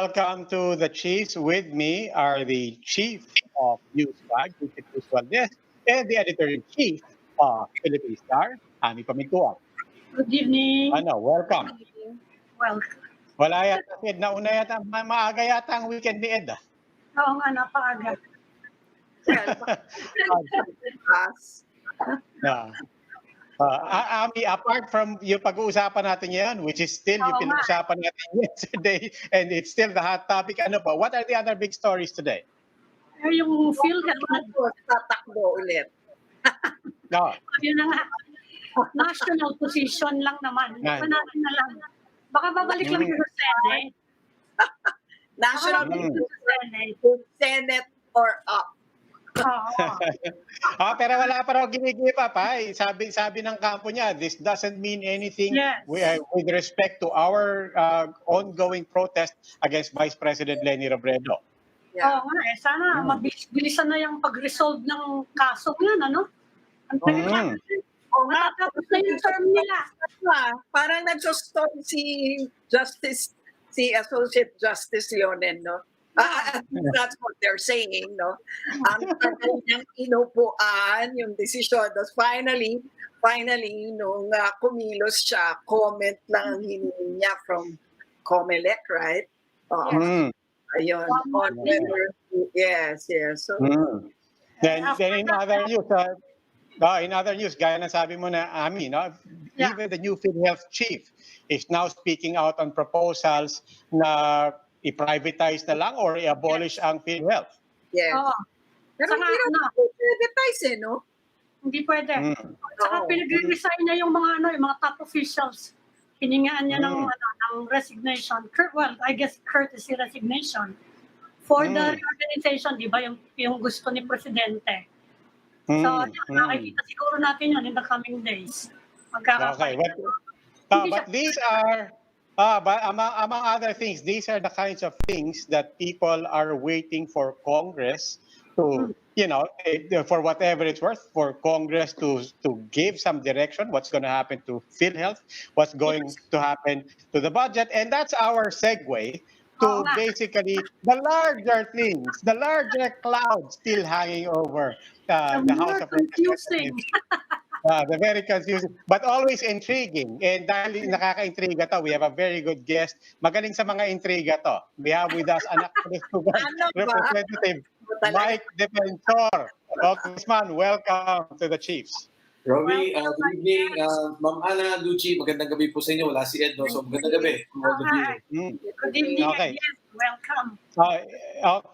welcome to the Chiefs. With me are the Chief of Newsbag, Vice Valdez, and the Editor-in-Chief of Philippine Star, Ami Pamituan. Good evening. Welcome. Welcome. Wala yata, Ed. Nauna yata, maaga yata ang weekend ni Ed. Oo nga, napaaga. Ami, apart from yung pag-uusapan natin yan, which is still yung pinag-usapan natin yesterday, and it's still the hot topic, ano pa? What are the other big stories today? Yung PhilHealth tatakbo ulit. No. Yun na nga. National position lang naman. Natin na lang. Baka babalik lang yung Senate. National Senate or up. Pero wala pa raw ginigive up. Sabi ng kampo niya, this doesn't mean anything with respect to our ongoing protest against Vice President Leni Robredo. Oo nga sana mabilisan na yung pag-resolve ng kaso yan, ano? Ang tagal matatapos na yung term nila. Parang nag-stop si Associate Justice Leonen, no? That's what they're saying, no? Ang tagal niyang inupuan yung desisyon. Tapos finally, nung kumilos siya, comment lang ang hiningi niya from COMELEC, right? Ayun. Yes. So, Then in other news, gaya ng sabi mo na, Ami, no? Even the new PhilHealth chief is now speaking out on proposals na i-privatize na lang or i-abolish ang PhilHealth. Yes. Pero hindi na privatize, no? Hindi pwede. Saka pinag-resign na yung mga top officials. Hiningaan niya ng resignation. Well, I guess courtesy resignation for the reorganization, di ba? Yung gusto ni Presidente. So, nakikita siguro natin yun in the coming days. Okay. But these are, among other things, these are the kinds of things that people are waiting for Congress to, for whatever it's worth, for Congress to give some direction, what's going to happen to PhilHealth, what's going to happen to the budget. And that's our segue to basically the larger things, the larger cloud still hanging over the House of Representatives. The very confusing, but always intriguing. And dahil nakaka-intriga to, we have a very good guest. Magaling sa mga intriga to. We have with us Anakalusugan Representative Mike Defensor. Congressman, welcome to the Chiefs. Robbie, good evening. Ma'am Ana, Luchi, magandang gabi po sa inyo. Wala si Ed, no? So magandang gabi. Good evening. Yes, welcome.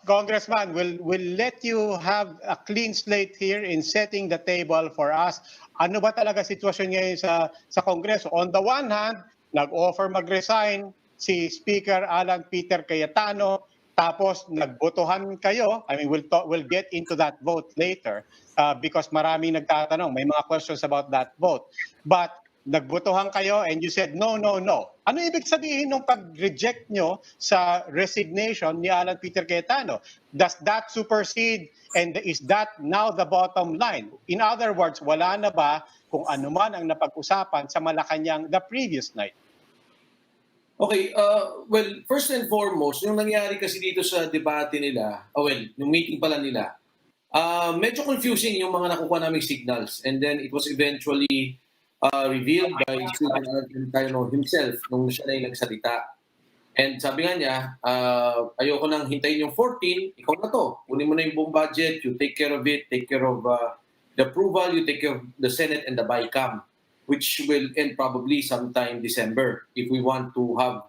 Congressman, we'll let you have a clean slate here in setting the table for us. Ano ba talaga sitwasyon ngayon sa Kongreso? On the one hand, nag-offer mag-resign si Speaker Allan Peter Cayetano, tapos nagbotohan kayo. I mean, we'll get into that vote later because maraming nagtatanong. May mga questions about that vote. But nagbotohan kayo and you said no. Ano ibig sabihin ng pag-reject nyo sa resignation ni Allan Peter Cayetano? Does that supersede and is that now the bottom line? In other words, wala na ba kung ano man ang napag-usapan sa Malacanang the previous night? Okay, well, first and foremost, yung nangyari kasi dito sa debate nila, yung meeting pala nila, medyo confusing yung mga nakukuha naming signals. And then it was eventually revealed by Speaker Allan Cayetano himself nung siya na yung nagsalita. And sabi nga niya, ayoko nang hintayin yung 14, ikaw na to. Kunin mo na yung buong budget, you take care of it, take care of the approval, you take care of the Senate and the BICAM, which will end probably sometime December if we want to have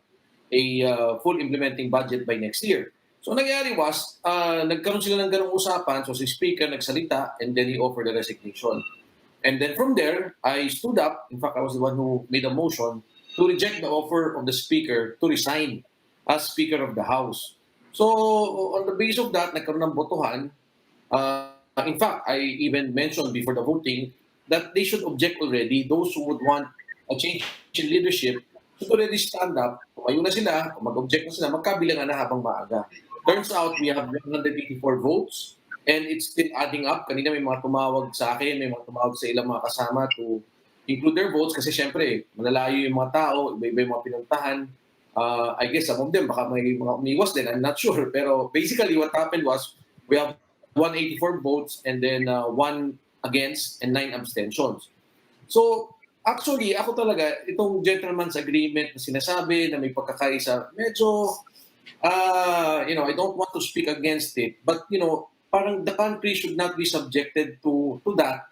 a full implementing budget by next year. So nangyari was, nagkaroon sila ng ganong usapan, so si Speaker nagsalita and then he offered a resignation. And then from there, I stood up, in fact I was the one who made a motion to reject the offer of the Speaker to resign as Speaker of the House. So on the basis of that, nagkaroon ng botohan. In fact, I even mentioned before the voting that they should object already. Those who would want a change in leadership should already stand up. Tumayo na sila, mag-object na sila, magkabilangan na habang maaga. Turns out we have 184 votes and it's still adding up. Kanina may mga tumawag sa akin, may mga tumawag sa ilang mga kasama to include their votes kasi syempre malalayo yung mga tao, iba-iba yung mga pinuntahan. I guess some of them baka may mga umiwas din, I'm not sure. Pero basically what happened was we have 184 votes and then 1 against and 9 abstentions. So actually ako talaga itong gentleman's agreement na sinasabi na may pagkakaisa, medyo I don't want to speak against it, but parang the country should not be subjected to that.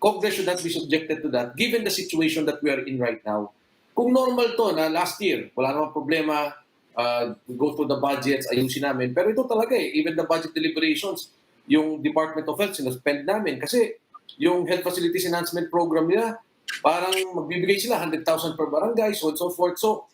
Congress should not be subjected to that given the situation that we are in right now. Kung normal to na last year, wala namang problema, go through the budgets, ayusin namin. Pero ito talaga even the budget deliberations, yung Department of Health, sinuspend namin. Kasi yung Health Facilities Enhancement Program nila, parang magbibigay sila 100,000 per barangay, so on and so forth. So,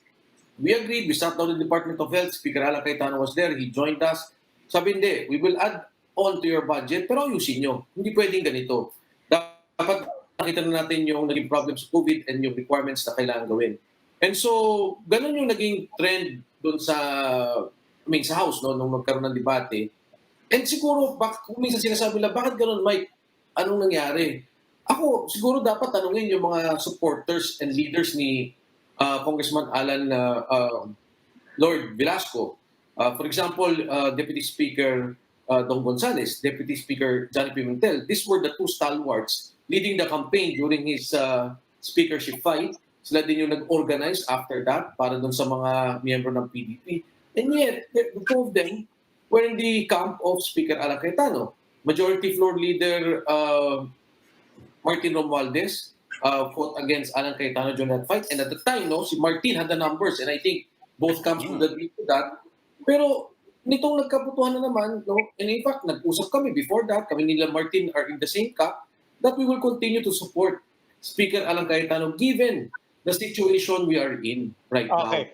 we agreed, we sat down with the Department of Health, Speaker Allan Cayetano was there, he joined us. Sabi, hindi, we will add on to your budget, pero ayusin nyo. Hindi pwedeng ganito. Dapat nakita na natin yung naging problems sa COVID and yung requirements na kailangan gawin. And so, ganun yung naging trend doon sa House, no, nung magkaroon ng debate. And siguro, kung minsan sinasabi nila, bakit ganun, Mike? Anong nangyari? Ako, siguro dapat tanungin yung mga supporters and leaders ni Congressman Allan Lord Velasco. For example, Deputy Speaker Don Gonzales, Deputy Speaker Johnny Pimentel. These were the two stalwarts leading the campaign during his speakership fight. Sila din yung nag-organize after that para dun sa mga miyembro ng PDP. And yet, the two of them were in the camp of Speaker Allan Cayetano. Majority Floor Leader Martin Romualdez fought against Allan Cayetano during that fight. And at the time, si Martin had the numbers and I think both camps would agree to that. Pero nitong nagkabutuhan na naman, and in fact, nag-usap kami before that, kami nila Martin are in the same camp, that we will continue to support Speaker Allan Cayetano given the situation we are in right now. Okay,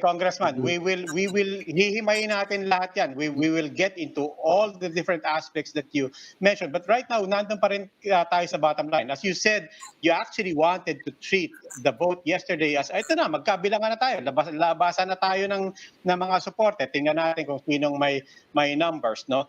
Congressman, we will hihimayin natin lahat yan. We will get into all the different aspects that you mentioned. But right now, nandun pa rin tayo sa bottom line. As you said, you actually wanted to treat the vote yesterday as, ito na, magkabilangan na tayo. Labasan na tayo ng mga suporte. Tingnan natin kung sinong may numbers, no?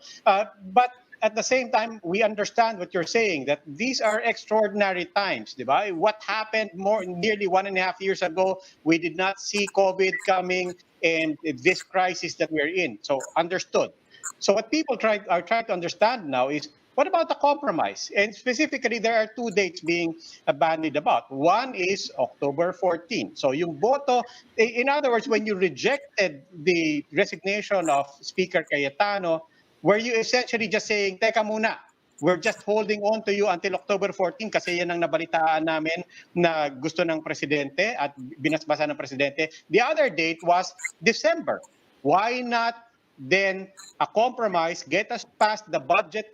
But at the same time, we understand what you're saying, that these are extraordinary times, di ba? What happened nearly 1.5 years ago, we did not see COVID coming and this crisis that we're in. So understood. So what people are trying to understand now is, what about the compromise? And specifically, there are 2 dates being bandied about. One is October 14. So yung boto, in other words, when you rejected the resignation of Speaker Cayetano, were you essentially just saying, teka muna, we're just holding on to you until October 14 kasi yan ang nabalitaan namin na gusto ng presidente at binasbasa ng presidente. The other date was December. Why not then a compromise, get us past the budget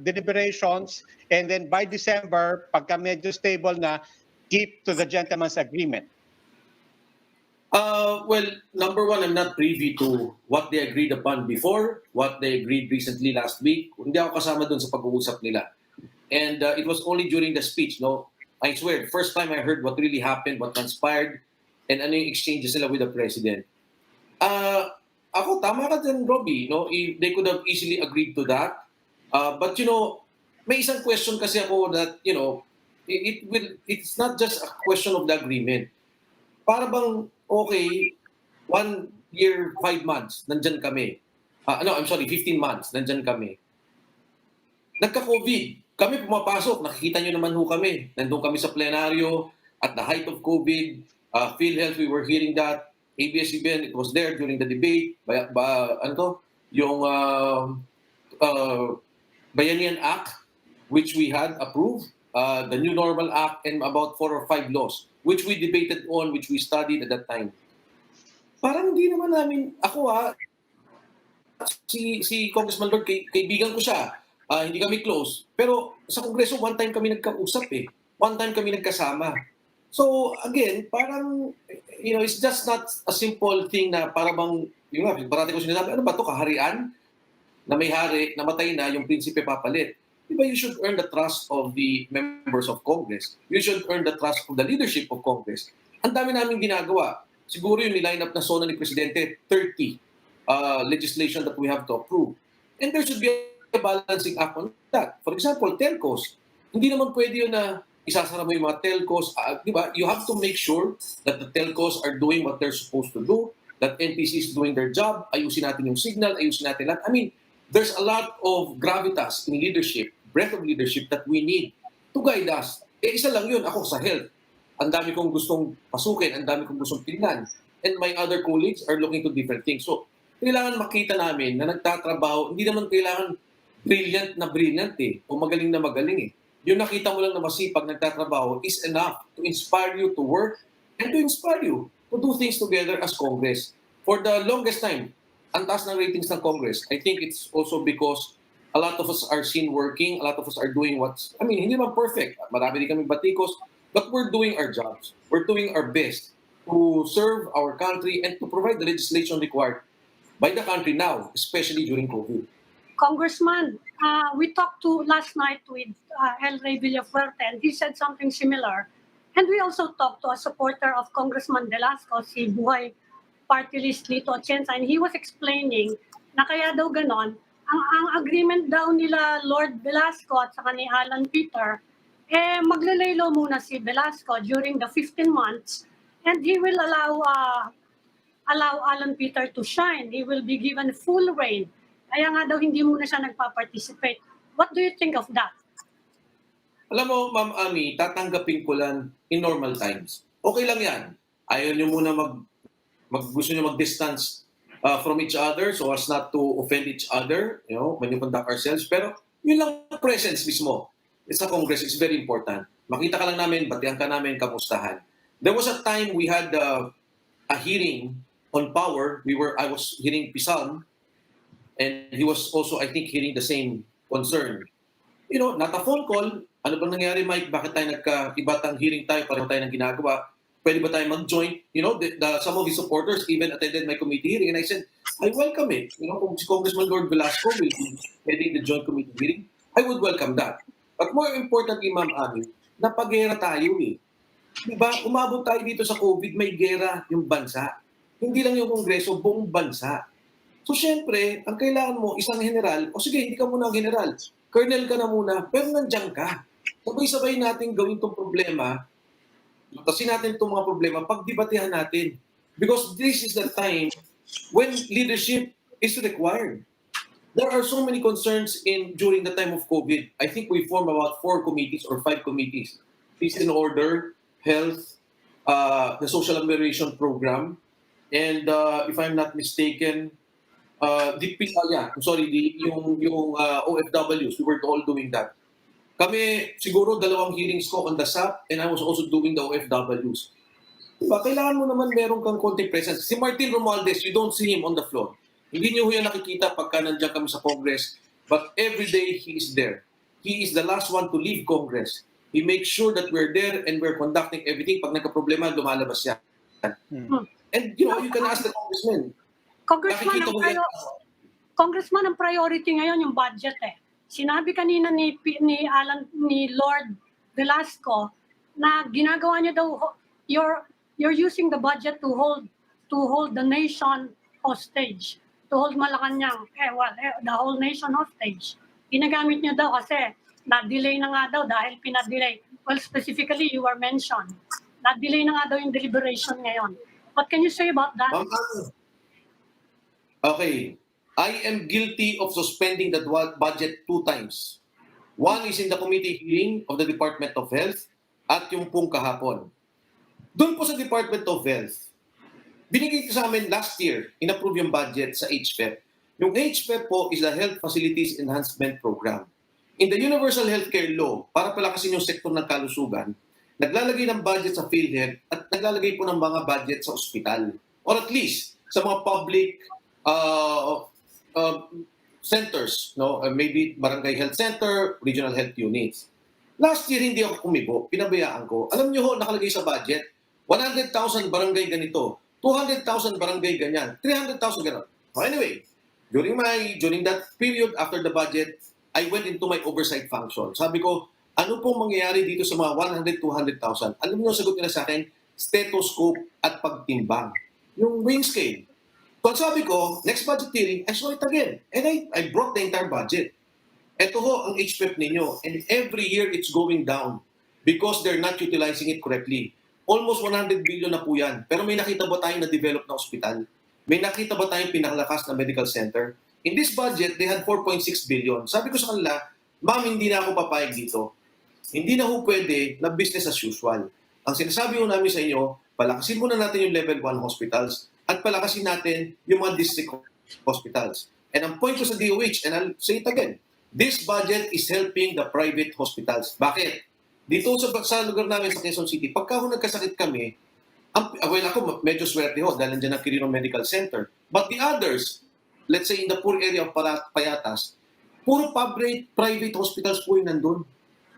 deliberations, and then by December, pagka medyo stable na, keep to the gentleman's agreement? Well, number one, I'm not privy to what they agreed upon before, what they agreed recently last week. Hindi ako kasama dun sa pag-uusap nila. And it was only during the speech, no? I swear, first time I heard what really happened, what transpired, and ano yung exchanges nila with the president. Ako, tama ka din, Robbie, no? They could have easily agreed to that. But, may isang question kasi ako that, it's not just a question of the agreement. Para bang, okay, 1 year, 5 months, nandyan kami. 15 months, nandyan kami. Nagka-COVID. Kami pumapasok, nakikita nyo naman kami. Nandun kami sa plenaryo at the height of COVID. PhilHealth, we were hearing that. ABS-CBN, it was there during the debate. Yung Bayanihan Act, which we had approved. The New Normal Act, and about 4 or 5 laws, which we debated on, which we studied at that time. Parang hindi naman namin, si Congressman Lord, kaibigan ko siya. Hindi kami close. Pero sa Kongreso, one time kami nagkausap One time kami nagkasama. So again, parang, it's just not a simple thing na parang, parati ko sinasabi, ano ba ito, kaharian? Na may hari, namatay na, yung prinsipe papalit. Diba, you should earn the trust of the members of Congress. You should earn the trust of the leadership of Congress. Ang dami namin ginagawa. Siguro yung niline up na SONA ni Presidente, 30 legislation that we have to approve. And there should be a balancing act on that. For example, telcos. Hindi naman pwede yun na isasara mo yung mga telcos. Diba? You have to make sure that the telcos are doing what they're supposed to do. that NPC is doing their job, ayusin natin yung signal, ayusin natin lahat. I mean, there's a lot of gravitas in leadership, breadth of leadership that we need to guide us. Isa lang yun, ako sa health. Ang dami kong gustong pasukin, ang dami kong gustong tingnan. And my other colleagues are looking to different things. So, kailangan makita namin na nagtatrabaho, hindi naman kailangan brilliant eh, o magaling na magaling eh. Yung nakita mo lang na masipag nagtatrabaho is enough to inspire you to work and to inspire you to do things together as Congress. For the longest time, ang taas ng ratings ng Congress, I think it's also because a lot of us are seen working, a lot of us are doing hindi naman perfect. Marami din kami batikos, but we're doing our jobs. We're doing our best to serve our country and to provide the legislation required by the country now, especially during COVID. Congressman, we talked to last night with El Rey Villafuerte, and he said something similar. And we also talked to a supporter of Congressman Velasco, si Buhay Party List Lito Atienza, and he was explaining na kaya daw ganon, ang agreement daw nila Lord Velasco at saka ni Alan Peter, maglalaylo muna si Velasco during the 15 months, and he will allow Alan Peter to shine. He will be given full reign. Kaya nga daw hindi muna siya nagpa-participate. What do you think of that? Alam mo, Ma'am Ami, tatanggapin ko lang in normal times. Okay lang yan. Ayaw nyo muna gusto nyo mag-distance from each other so as not to offend each other, when you conduct ourselves. Pero yun lang presence mismo. Sa Congress is very important. Makita ka lang namin, batihan ka namin, kamustahan. There was a time we had a hearing on power. I was hearing Pisalm, and he was also, I think, hearing the same concern. Not a phone call. Ano bang nangyari, Mike? Bakit tayo nagka-ibatang hearing tayo? Pareho tayo ng ginagawa. Pwede ba tayo mag-join? Some of his supporters even attended my committee hearing, and I said, I welcome it. Kung si Congressman Lord Velasco will be heading the joint committee hearing, I would welcome that. But more importantly, Ma'am Ami, napag-gera tayo eh. Diba? Umabot tayo dito sa COVID, may gera yung bansa. Hindi lang yung Kongreso, buong bansa. So, syempre, ang kailangan mo, isang general, o sige, hindi ka muna ang general. Colonel ka na muna, pero nandiyan ka. Sabay-sabay natin gawin itong problema, lutasin natin itong mga problema, pagdibatihan natin. Because this is the time when leadership is required. There are so many concerns during the time of COVID. I think we formed about 4 committees or 5 committees. Peace and Order, Health, the Social Amelioration Program, and if I'm not mistaken, yung OFWs, we were all doing that. Kami, siguro 2 hearings ko on the SAP, and I was also doing the OFWs. Diba? Kailangan mo naman meron kang konting presence. Si Martin Romualdez, you don't see him on the floor. Hindi niyo yan nakikita pagka nandiyan kami sa Congress, but every day he is there. He is the last one to leave Congress. He makes sure that we're there and we're conducting everything. Pag nagka-problema, lumalabas yan. And you can ask the congressman. Congressman, ang priority ngayon yung budget eh. Sinabi kanina ni Lord Velasco na ginagawa niya daw, you're using the budget to hold the nation hostage, to hold Malacanang, the whole nation hostage. Ginagamit niya daw kasi na-delay na nga daw dahil pina-delay. Well, specifically, you were mentioned. Na-delay na nga daw yung deliberation ngayon. What can you say about that? Okay. I am guilty of suspending that budget 2 times. One is in the committee hearing of the Department of Health at yung pong kahapon. Doon po sa Department of Health, binigay ko sa amin last year, in-approve yung budget sa HPEP. Yung HPEP po is the Health Facilities Enhancement Program. In the Universal Healthcare Law, para palakasin yung sektor ng kalusugan, naglalagay ng budget sa PhilHealth at naglalagay po ng mga budget sa ospital. Or at least, sa mga public centers, maybe barangay health center, regional health units. Last year, hindi ako kumibo, pinabayaan ko. Alam niyo ho, nakalagay sa budget, 100,000 barangay ganito, 200,000 barangay ganyan, 300,000 gano'n. Anyway, during that period after the budget, I went into my oversight function. Sabi ko, ano pong mangyayari dito sa mga 100, 200,000? Alam niyo, sagot nila sa akin, stethoscope at pagtimbang. Yung weighing scale. So sabi ko, next budget hearing, I saw it again. And I brought the entire budget. Ito ho ang HPEP ninyo. And every year, it's going down because they're not utilizing it correctly. Almost 100 billion na po yan. Pero may nakita ba tayo na develop na ospital? May nakita ba tayong pinakalakas na medical center? In this budget, they had 4.6 billion. Sabi ko sa kanila, ma'am, hindi na ako papayag dito. Hindi na ho pwede na business as usual. Ang sinasabi ho namin sa inyo, palakasin muna natin yung level 1 hospitals at palakasin natin yung mga district hospitals. And ang point ko sa DOH, and I'll say it again, this budget is helping the private hospitals. Bakit? Dito sa lugar namin sa Quezon City, pagka ho nagkasakit kami, well, ako medyo swerte ho dahil nandiyan ang Quirino Medical Center. But the others, let's say in the poor area of Payatas, puro private hospitals po yung nandun.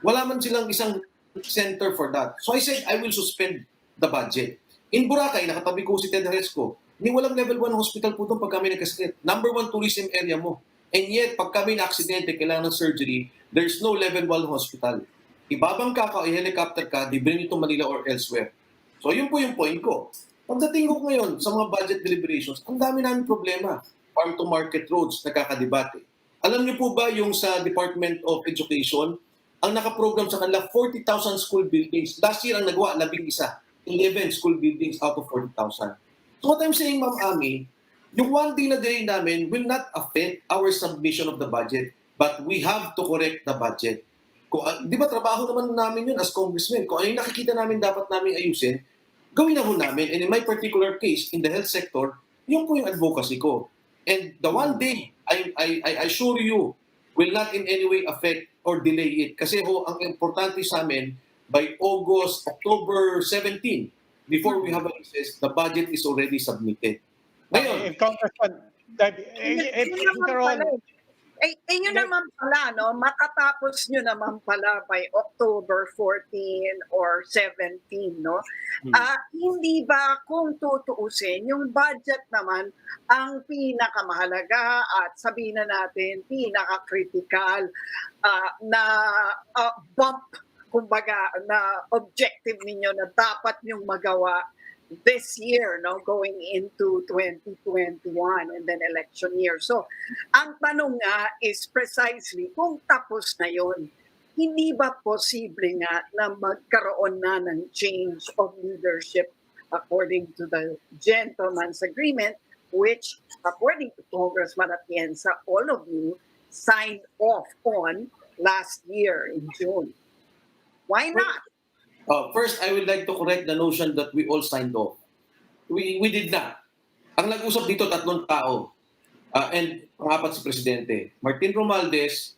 Wala man silang isang center for that. So I said, I will suspend the budget. In Boracay, nakatabi ko si Ted Resco, hindi walang level 1 hospital po doon pag kami nagkasakit. Number 1 tourism area mo. And yet, pag kami na-aksidente, kailangan ng surgery, there's no level 1 hospital. Ibabang ka i-helicopter ka, di bring you to Manila or elsewhere. So yun po yung point ko. Pagdating ko ngayon sa mga budget deliberations, ang dami namin problema. Farm to market roads, nakakadebate. Alam niyo po ba yung sa Department of Education, ang nakaprogram sa kanila 40,000 school buildings. Last year ang nagawa, 11 school buildings out of 40,000. So what I'm saying, Ma'am Ami, yung one day na delay namin will not affect our submission of the budget, but we have to correct the budget. Di ba trabaho naman namin yun as congressmen? Kung ano yung nakikita namin dapat namin ayusin, gawin na ho namin. And in my particular case, in the health sector, yun po yung advocacy ko. And the one day, I assure you, will not in any way affect or delay it. Kasi ho, ang importante sa amin, by October 17, before we have a recess, the budget is already submitted. Ngayon, Congressman, yun naman pala, no? Makatapos nyo naman pala by October 14 or 17, no? Hindi ba kung tutuusin, yung budget naman ang pinakamahalaga at sabihin na natin, pinaka-critical na bump, kumbaga, na objective ninyo na dapat nyong magawa this year, no, going into 2021 and then election year. So, ang tanong nga is precisely kung tapos na yon, hindi ba posible nga na magkaroon na ng change of leadership according to the gentleman's agreement, which, according to Congressman Atienza, all of you signed off on last year in June. Why not? First, I would like to correct the notion that we all signed off. We did not. Ang nag-usap dito, 3 tao. And pangapat si Presidente. Martin Romualdez,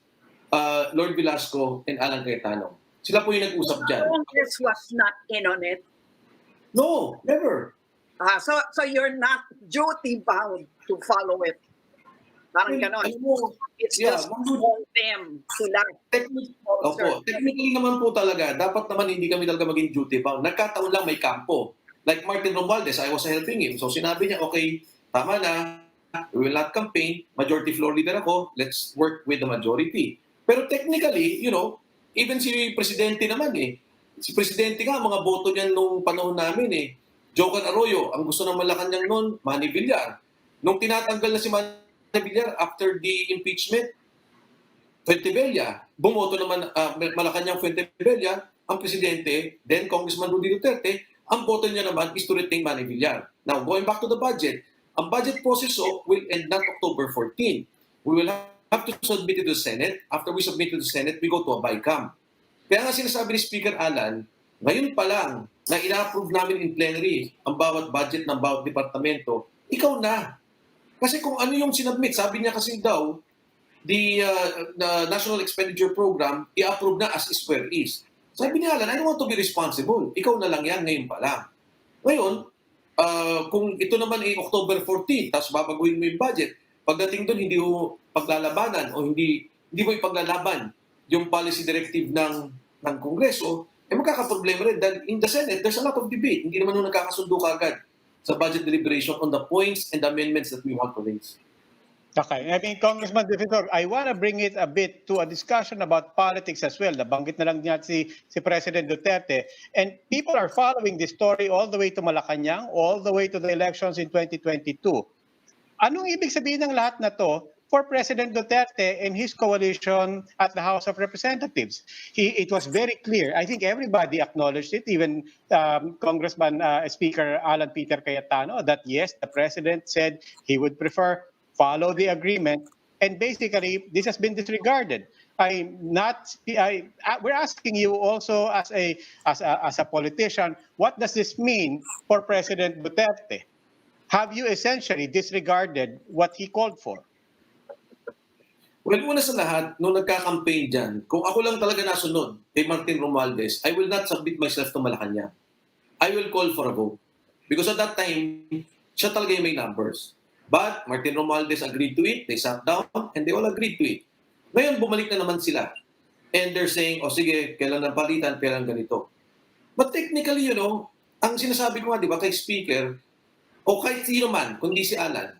Lord Velasco, and Allan Cayetano. Sila po yung nag-usap dyan. Congress was not in on it. No, never. So you're not duty-bound to follow it. Parang ganon. It's just on them. Sila. Technically naman po talaga, dapat naman hindi kami talaga maging duty-bound. Nagkataon lang may kampo. Like Martin Romualdez, I was helping him. So sinabi niya, okay, tama na, we will not campaign, majority floor leader ako, let's work with the majority. Pero technically, you know, even si Presidente naman Si Presidente nga, mga boto niyan nung panahon namin Joker Arroyo, ang gusto ng Malacanang noon, Manny Villar. Nung tinatanggal na si Manny Villar after the impeachment, Fuentebella, bumoto naman Malacanang Fuentebella, ang Presidente, then Congressman Rudy Duterte, ang boto niya naman is to retain Manny Villar. Now, going back to the budget, ang budget process will end not October 14. We will have to submit it to the Senate. After we submit it to the Senate, we go to a BICAM. Kaya nga sinasabi ni Speaker Allan, ngayon pa lang na ina-approve namin in plenary ang bawat budget ng bawat departamento, ikaw na. Kasi kung ano yung sinubmit, sabi niya kasi daw, the National Expenditure Program, i-approve na as is where is. Sabi ni Allan, I don't want to be responsible. Ikaw na lang yan ngayon pa lang. Ngayon, kung ito naman ay October 14, tapos babaguhin mo yung budget, pagdating doon, hindi mo paglalabanan o hindi mo ipaglalaban yung policy directive ng Kongreso, magkakaproblema rin. Dahil in the Senate, there's a lot of debate. Hindi naman nagkakasundo kagad sa budget deliberation on the points and the amendments that we want to raise. Okay. I mean, Congressman Defensor, I want to bring it a bit to a discussion about politics as well. Nabanggit na lang niya si President Duterte. And people are following this story all the way to Malacanang, all the way to the elections in 2022. Anong ibig sabihin ng lahat na to for President Duterte and his coalition at the House of Representatives. It was very clear. I think everybody acknowledged it, even Congressman Speaker Alan Peter Cayetano, that yes, the president said he would prefer follow the agreement, and basically this has been disregarded. We're asking you also as a politician, what does this mean for President Duterte? Have you essentially disregarded what he called for? Well, una sa lahat, nung nagka-campaign dyan, kung ako lang talaga nasunod kay Martin Romualdez, I will not submit myself to Malacanang. I will call for a vote. Because at that time, siya talaga yung may numbers. But Martin Romualdez agreed to it, they sat down, and they all agreed to it. Ngayon, bumalik na naman sila. And they're saying, sige, kailan ng palitan, kailan ganito. But technically, ang sinasabi ko nga, di ba, kay Speaker, o kahit sino man, kundi si Alan,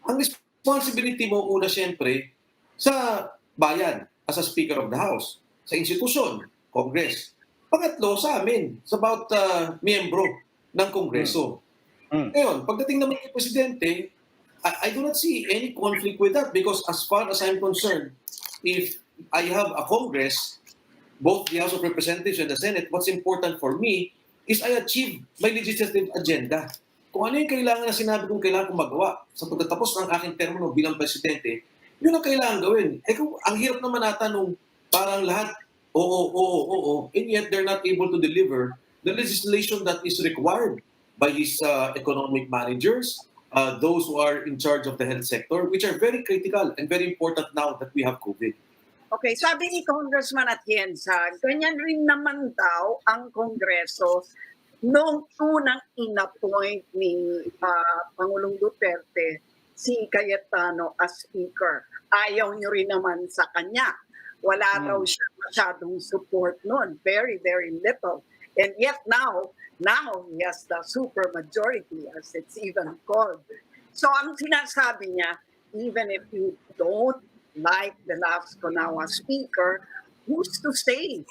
ang responsibility mo una siyempre sa bayan as a Speaker of the House, sa institusyon, Congress. Pangatlo, sa amin, sa bawat miyembro ng Kongreso. Ngayon, pagdating naman kay Presidente, I do not see any conflict with that because as far as I'm concerned, if I have a Congress, both the House of Representatives and the Senate, what's important for me is I achieve my legislative agenda. Kung ano yung kailangan na sinabi kong kailangan kong magawa sa pagtatapos ng aking termino bilang Presidente, yun ang kailangan gawin. Kung ang hirap naman nata nung parang lahat, oo, and yet they're not able to deliver the legislation that is required by his economic managers, those who are in charge of the health sector, which are very critical and very important now that we have COVID. Okay, sabi ni Congressman Atienza, ganyan rin naman daw ang Kongreso nung unang inappoint ni Pangulong Duterte si Cayetano as Speaker. Ayaw nyo rin naman sa kanya. Wala raw siya masyadong support nun. Very, very little. And yet now he has the super majority as it's even called. So ang sinasabi niya, even if you don't like Velasco now as Speaker, who's to say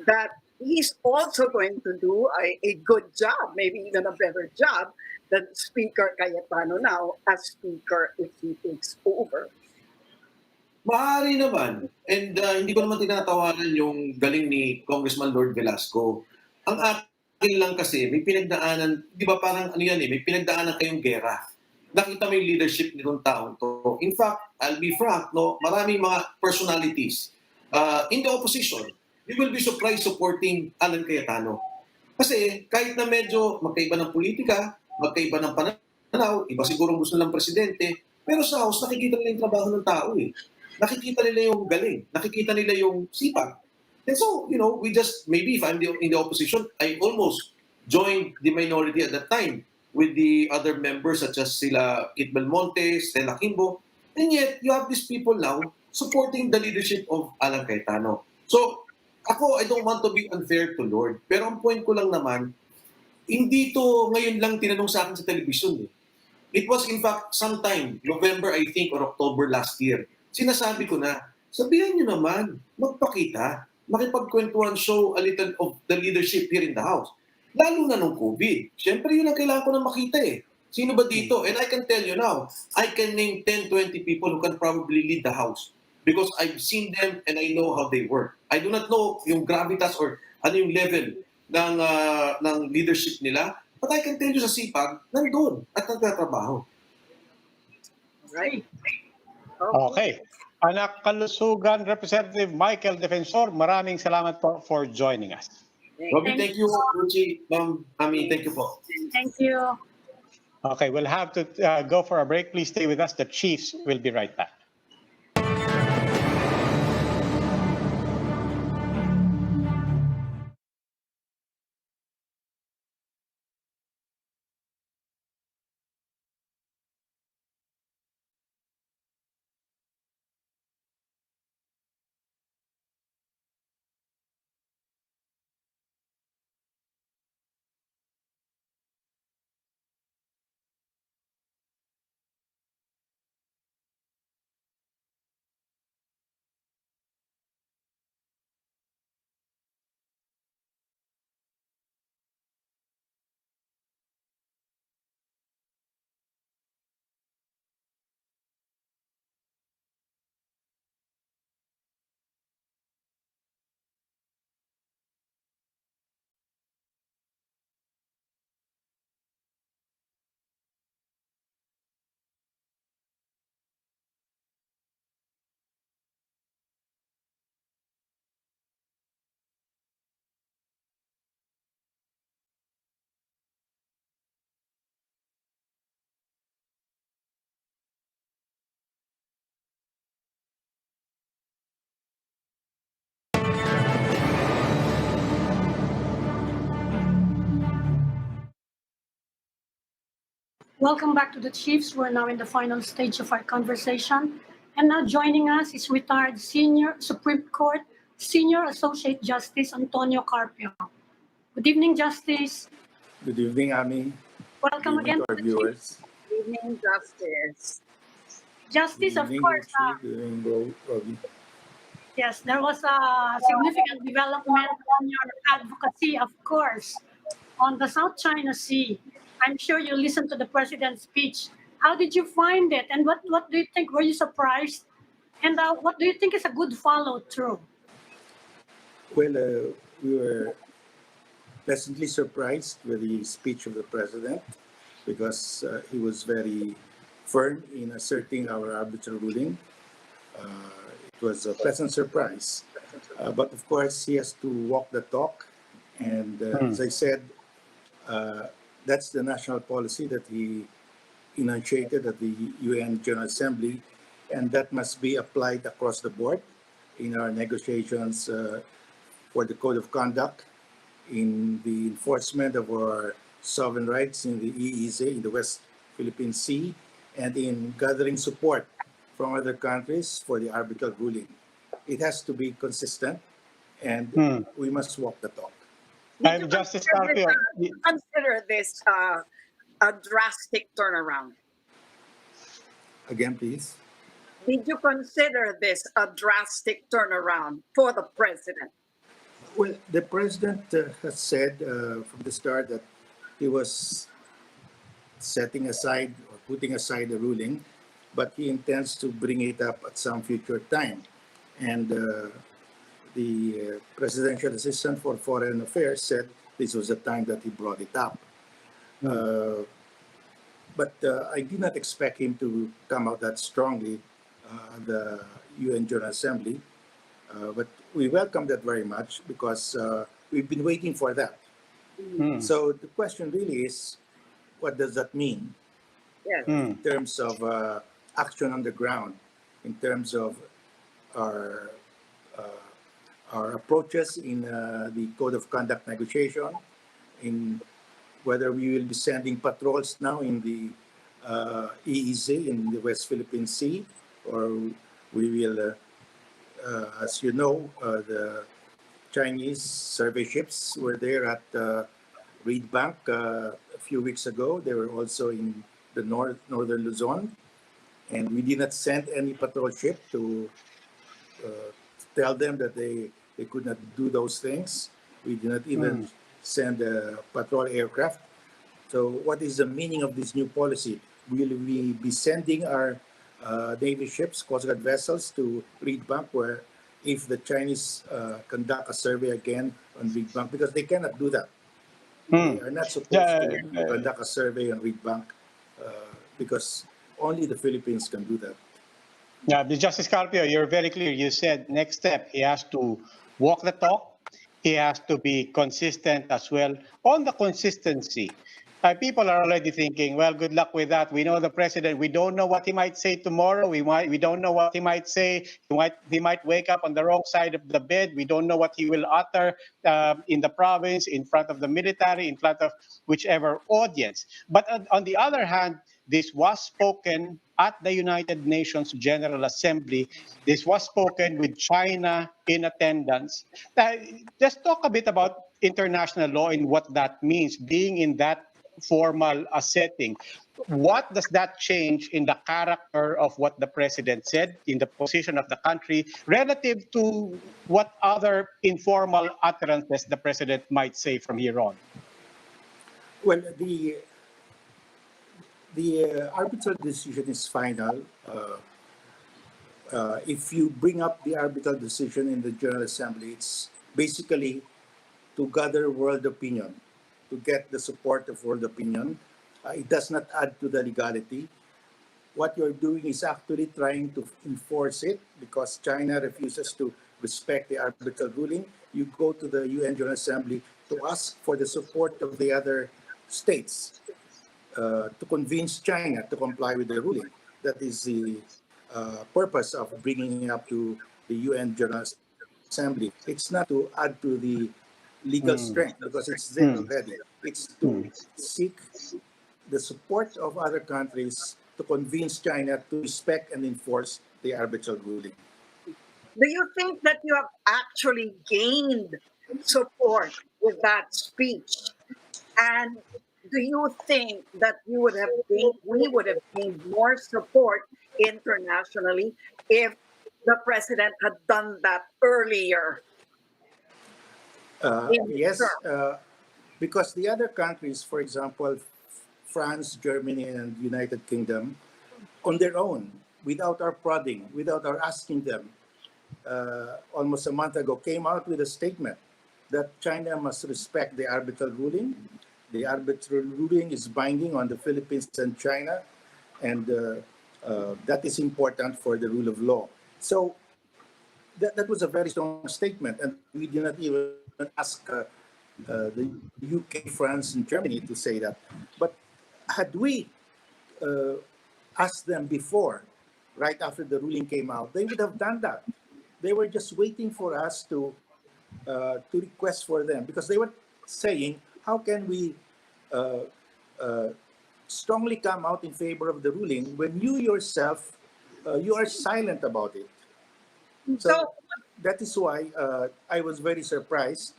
that he's also going to do a good job, maybe even a better job than Speaker Cayetano now as Speaker if he takes over? Maaari naman. And hindi ko naman tinatawanan yung galing ni Congressman Lord Velasco. Ang akin lang kasi, may pinagdaanan, di ba parang may pinagdaanan kayong gera. Nakita mo yung leadership nitong taong to. In fact, I'll be frank, maraming mga personalities in the opposition, you will be surprised supporting Allan Cayetano. Kasi kahit na medyo magkaiba ng politika, magkaiba ng pananaw, iba siguro gusto ng presidente, pero sa House, nakikita nila yung trabaho ng tao eh. Nakikita nila yung galing, nakikita nila yung sipag. And so, we just, maybe if I'm in the opposition, I almost joined the minority at that time with the other members such as sila Kit Belmonte, Stella Kimbo, and yet you have these people now supporting the leadership of Allan Cayetano. So, ako, I don't want to be unfair to Lord, pero ang point ko lang naman, hindi to ngayon lang tinanong sa akin sa television. It was in fact sometime, November I think or October last year. Sinasabi ko na, sabihan nyo naman, magpakita, makipagkwentuhan, show a little of the leadership here in the House. Lalo na nung COVID. Siyempre, yun ang kailangan ko na makita eh. Sino ba dito? And I can tell you now, I can name 10, 20 people who can probably lead the House because I've seen them and I know how they work. I do not know yung gravitas or ano yung level ng leadership nila, but I can tell you sa sipag, nandun at nagtatrabaho. Right. Okay. Anakalusugan Representative Michael Defensor, maraming salamat po for joining us. Robby, thank you. Ruchi, Ma'am Ami, thank you po. Thank you. Okay, we'll have to go for a break. Please stay with us. The Chiefs will be right back. Welcome back to the Chiefs. We're now in the final stage of our conversation. And now joining us is retired Senior Supreme Court Senior Associate Justice Antonio Carpio. Good evening, Justice. Good evening, Ami. Welcome Good evening again to our to the Chiefs. viewers. Evening Justice. Justice, Good of evening, course. Lucy. Good evening, Robbie. Yes, there was a significant development on your advocacy, of course, on the South China Sea. I'm sure you listened to the president's speech. How did you find it? And what do you think? Were you surprised? And what do you think is a good follow through? Well, we were pleasantly surprised with the speech of the president because he was very firm in asserting our arbitral ruling. It was a pleasant surprise. But of course, he has to walk the talk. And as I said, that's the national policy that he enunciated at the UN General Assembly, and that must be applied across the board in our negotiations for the Code of Conduct, in the enforcement of our sovereign rights in the EEZ, in the West Philippine Sea, and in gathering support from other countries for the arbitral ruling. It has to be consistent, and we must walk the talk. Did you Justice consider Carpio. this a drastic turnaround? Again, please. Did you consider this a drastic turnaround for the president? Well, the president has said from the start that he was setting aside or putting aside the ruling, but he intends to bring it up at some future time. And the presidential assistant for foreign affairs said this was the time that he brought it up. But I did not expect him to come out that strongly at the UN General Assembly. But we welcome that very much because we've been waiting for that. So the question really is, what does that mean in terms of action on the ground, in terms of our approaches in the Code of Conduct negotiation, in whether we will be sending patrols now in the EEZ, in the West Philippine Sea, or we will, as you know, the Chinese survey ships were there at Reed Bank a few weeks ago. They were also in the northern Luzon, and we did not send any patrol ship to tell them that they could not do those things. We did not even send a patrol aircraft. So what is the meaning of this new policy? Will we be sending our Navy ships, Coast Guard vessels to Reed Bank, where if the Chinese conduct a survey again on Reed Bank, because they cannot do that. They are not supposed to conduct a survey on Reed Bank because only the Philippines can do that. Yeah, Justice Carpio, you're very clear. You said next step, he has to walk the talk. He has to be consistent as well. On the consistency, people are already thinking, well, good luck with that. We know the president. We don't know what he might say tomorrow. We don't know what he might say. He might wake up on the wrong side of the bed. We don't know what he will utter in the province, in front of the military, in front of whichever audience. But on the other hand, this was spoken at the United Nations General Assembly. This was spoken with China in attendance. Just talk a bit about international law and what that means, being in that formal setting. What does that change in the character of what the president said, in the position of the country, relative to what other informal utterances the president might say from here on? Well, the arbitral decision is final. If you bring up the arbitral decision in the General Assembly, it's basically to gather world opinion, to get the support of world opinion. It does not add to the legality. What you're doing is actually trying to enforce it because China refuses to respect the arbitral ruling. You go to the UN General Assembly to ask for the support of the other states to convince China to comply with the ruling. That is the purpose of bringing it up to the UN General Assembly. It's not to add to the legal strength because it's there already. It's to seek the support of other countries to convince China to respect and enforce the arbitral ruling. Do you think that you have actually gained support with that speech? And do you think that we would have gained more support internationally if the president had done that earlier in his Yes, term? because the other countries, for example, France, Germany, and United Kingdom, on their own, without our prodding, without our asking them, almost a month ago, came out with a statement that China must respect the arbitral ruling. The arbitral ruling is binding on the Philippines and China, and that is important for the rule of law. So that was a very strong statement, and we did not even ask the UK, France, and Germany to say that. But had we uh, asked them before, right after the ruling came out, they would have done that. They were just waiting for us to request for them, because they were saying, how can we uh, uh, strongly come out in favor of the ruling when you yourself you are silent about it? So So, that is why I was very surprised,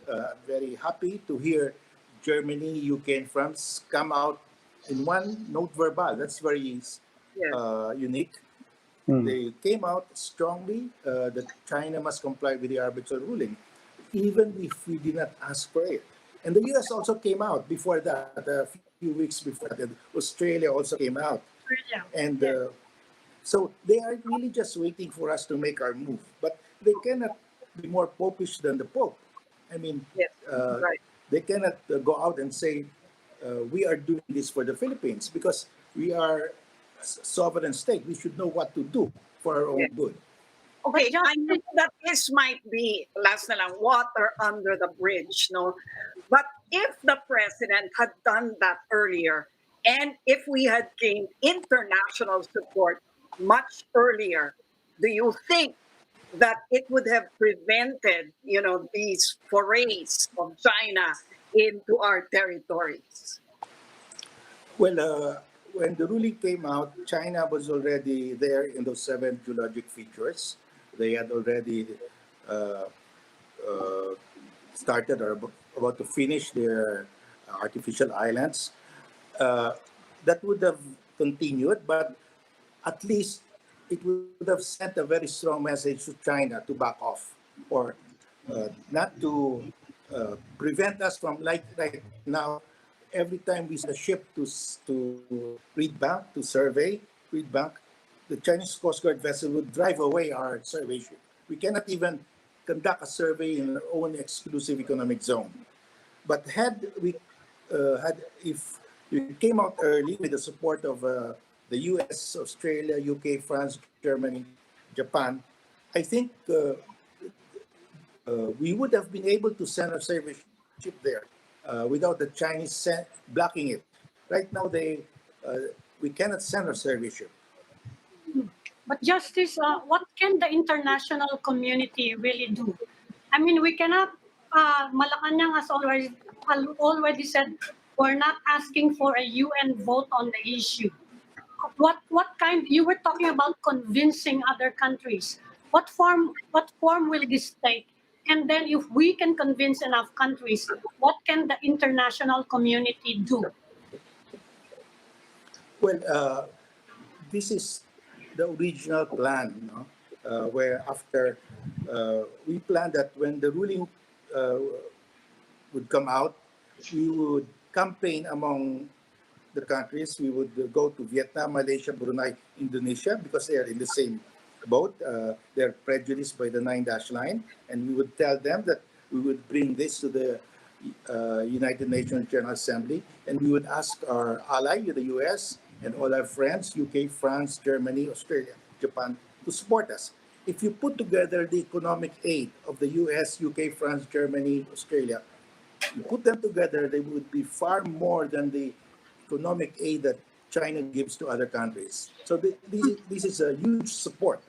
very happy to hear Germany, UK, and France come out in one note verbal. That's very yes, unique. They came out strongly that China must comply with the arbitral ruling, even if we did not ask for it. And the US also came out before that, a few weeks before that. Australia also came out. Yeah. And so they are really just waiting for us to make our move. But they cannot be more popish than the Pope. I mean, yes, uh, right. they cannot go out and say, we are doing this for the Philippines, because we are a sovereign state. We should know what to do for our own Yes. good. Okay, Just I know that this might be, last na lang, water under the bridge, no? But if the president had done that earlier, and if we had gained international support much earlier, do you think that it would have prevented, these forays of China into our territories? Well, when the ruling came out, China was already there in those seven geologic features. They had already uh, uh, started or about to finish their artificial islands. Uh, that would have continued, but at least it would have sent a very strong message to China to back off, or not to prevent us from, like right now, every time we send a ship to read bank, to survey, read bank, the Chinese Coast Guard vessel would drive away our survey ship. We cannot even conduct a survey in our own exclusive economic zone. But had we had if we came out early with the support of the U.S., Australia, UK, France, Germany, Japan, I think we would have been able to send a service ship there without the Chinese blocking it. Right now, we cannot send a service ship. But Justice, what can the international community really do? I mean, we cannot. Malacanang has already said we're not asking for a UN vote on the issue. What kind? You were talking about convincing other countries. What form will this take? And then, if we can convince enough countries, what can the international community do? Well, this is the original plan, no? Where after we planned that when the ruling uh, would come out, we would campaign among the countries. We would go to Vietnam, Malaysia, Brunei, Indonesia, because they are in the same boat. They're prejudiced by the Nine Dash Line. And we would tell them that we would bring this to the United Nations General Assembly. And we would ask our ally, the US, and all our friends, UK, France, Germany, Australia, Japan, to support us. If you put together the economic aid of the US, UK, France, Germany, Australia, you put them together, they would be far more than the economic aid that China gives to other countries. So this is a huge support.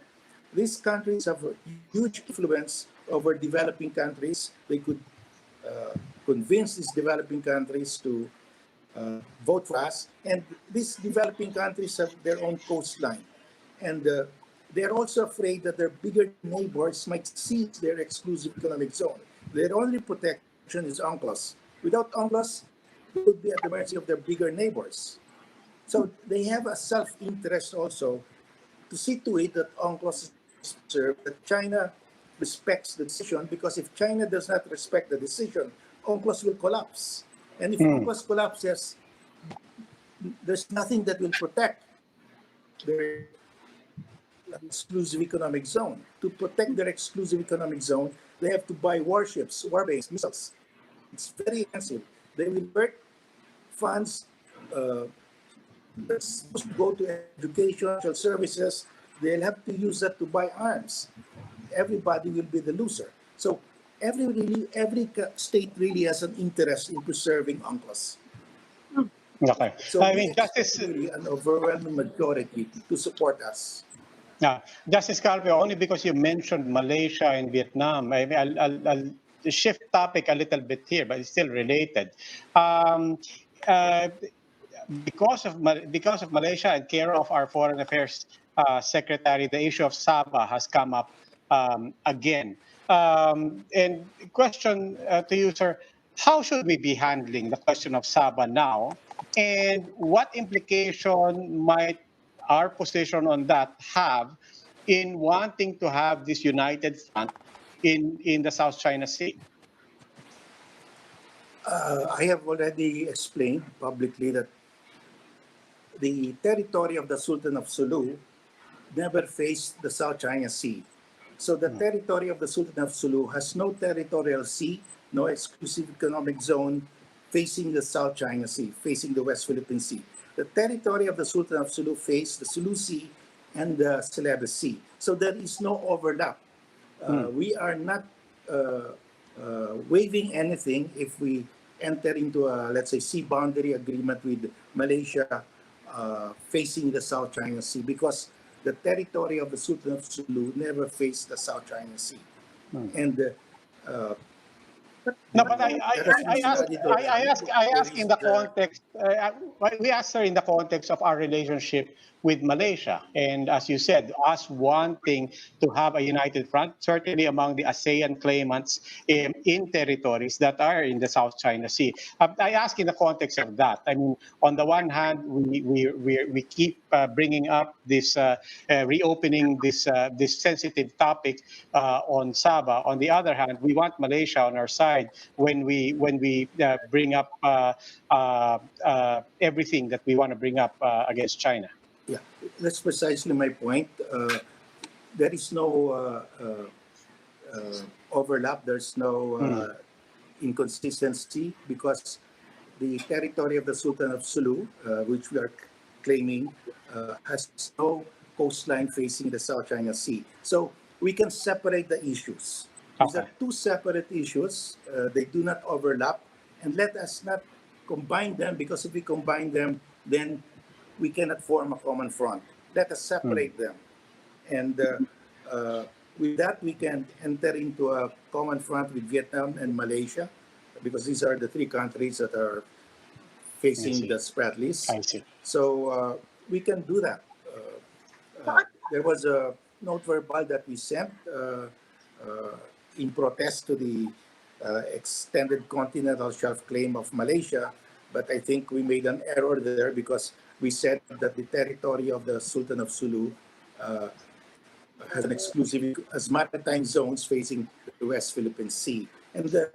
These countries have a huge influence over developing countries. They could convince these developing countries to vote for us. And these developing countries have their own coastline. And they're also afraid that their bigger neighbors might seize their exclusive economic zone. Their only protection is UNCLOS. Without UNCLOS, they would be at the mercy of their bigger neighbors. So they have a self-interest also to see to it that UNCLOS is served, that China respects the decision, because if China does not respect the decision, UNCLOS will collapse. And if UNCLOS collapses, there's nothing that will protect their exclusive economic zone. To protect their exclusive economic zone, they have to buy warships, warbases, missiles. It's very expensive. They will divert funds that's supposed to go to education, social services. They'll have to use that to buy arms. Everybody will be the loser. So every state really has an interest in preserving UNCLOS. Okay. So I we mean, expect Justice, really an overwhelming majority to support us. Justice Carpio, only because you mentioned Malaysia and Vietnam, I mean, I'll shift topic a little bit here, but it's still related. Um, uh, because of Malaysia and care of our Foreign Affairs Secretary, the issue of Sabah has come up again. And question to you, sir, how should we be handling the question of Sabah now, and what implication might our position on that have in wanting to have this united front in the South China Sea? I have already explained publicly that the territory of the Sultan of Sulu never faced the South China Sea. So the territory of the Sultan of Sulu has no territorial sea, no exclusive economic zone facing the South China Sea, facing the West Philippine Sea. The territory of the Sultan of Sulu faced the Sulu Sea and the Celebes Sea. So there is no overlap. We are not waiving anything if we enter into a, let's say, sea boundary agreement with Malaysia facing the South China Sea, because the territory of the Sultan of Sulu never faced the South China Sea. And No, but that has been studied already. I There ask in is the context. We asked her in the context of our relationship with Malaysia, and as you said, us wanting to have a united front, certainly among the ASEAN claimants in territories that are in the South China Sea. I ask in the context of that. I mean, on the one hand, we keep bringing up this reopening this sensitive topic on Sabah. On the other hand, we want Malaysia on our side when we bring up everything that we want to bring up against China. Yeah, that's precisely my point. There is no overlap. There's no inconsistency, because the territory of the Sultan of Sulu, which we are claiming, has no coastline facing the South China Sea. So we can separate the issues. These are two separate issues. They do not overlap. And let us not combine them, because if we combine them, then we cannot form a common front. Let us separate them. And with that, we can enter into a common front with Vietnam and Malaysia, because these are the three countries that are facing the spread list. I see. So we can do that. There was a note verbal that we sent in protest to the extended continental shelf claim of Malaysia, but I think we made an error there, because we said that the territory of the Sultan of Sulu has an exclusive as maritime zones facing the West Philippine Sea. And the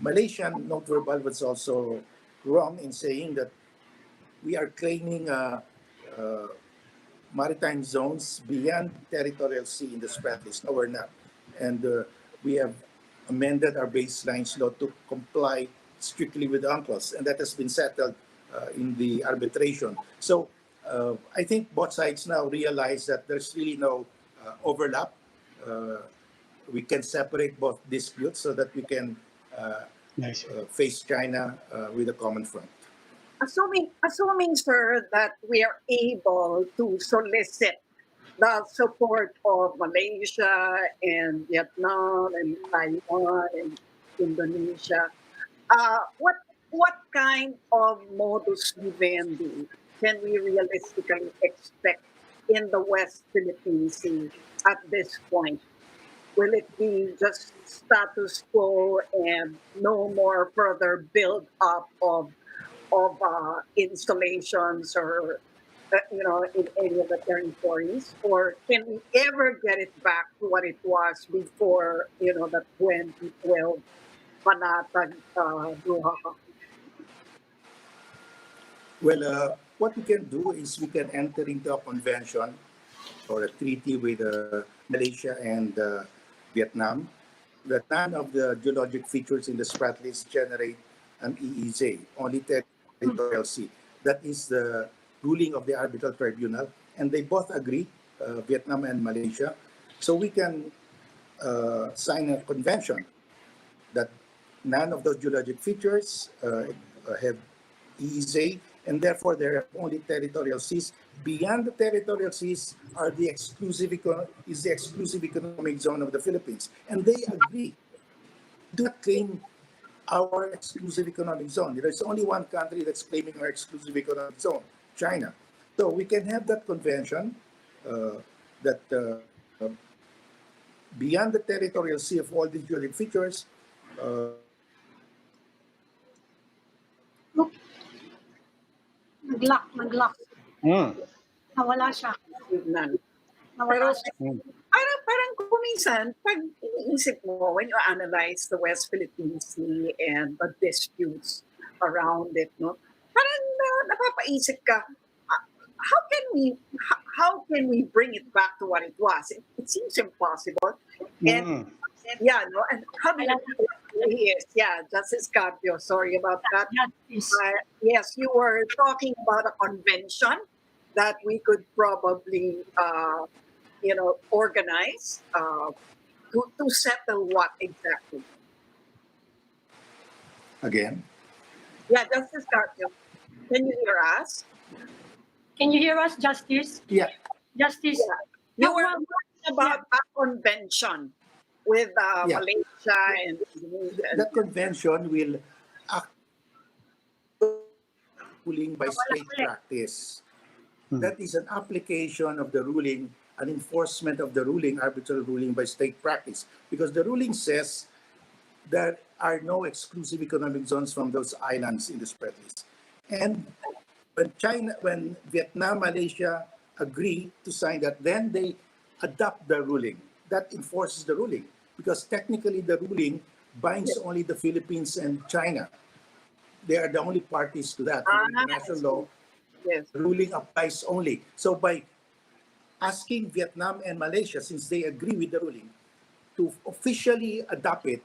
Malaysian note verbal was also wrong in saying that we are claiming maritime zones beyond territorial sea in the spread list. No, we're not. And we have amended our baselines law to comply strictly with UNCLOS, and that has been settled in the arbitration. So I think both sides now realize that there's really no overlap. We can separate both disputes so that we can face China with a common front. Assuming, sir, that we are able to solicit the support of Malaysia and Vietnam and Taiwan and Indonesia, what what kind of modus vivendi can we realistically expect in the West Philippine Sea at this point? Will it be just status quo and no more further build up of installations or in any of the territories, or can we ever get it back to what it was before the 2012 Panatag Duha? Well, what we can do is we can enter into a convention or a treaty with Malaysia and Vietnam that none of the geologic features in the Spratlys generate an EEZ, only territorial sea. That is the ruling of the arbitral tribunal, and they both agree, Vietnam and Malaysia. So we can sign a convention that none of those geologic features have EEZ, and therefore there are only territorial seas. Beyond the territorial seas are the is the exclusive economic zone of the Philippines, and they agree. Do not claim our exclusive economic zone. There's only one country that's claiming our exclusive economic zone, China. So we can have that convention that beyond the territorial sea of all these geologic features, Nag-lock. Mm. Nawala siya. None. Nawala Pero siya. parang kuminsan, pag iniisip mo, when you analyze the West Philippine Sea and the disputes around it, no, parang napapaisip ka, how can we bring it back to what it was? It seems impossible. And yeah, no, and how do you yes, yeah, Justice Carpio, sorry about that. Yes. Yes, you were talking about a convention that we could probably organize to settle what exactly? again, Yeah, Justice Carpio, can you hear us? Can you hear us, Justice? yeah, Justice? Yeah. You were Well, talking about a convention with Yeah. Malaysia and Indonesia. that convention will act ruling by state practice. That is an application of the ruling, an enforcement of the ruling, arbitral ruling by state practice. Because the ruling says there are no exclusive economic zones from those islands in the Spratlys. And when Vietnam, Malaysia agree to sign that, then they adopt the ruling. That enforces the ruling. Because technically the ruling binds only the Philippines and China. They are the only parties to that. In international law, Yes. the ruling applies only. So by asking Vietnam and Malaysia, since they agree with the ruling, to officially adopt it,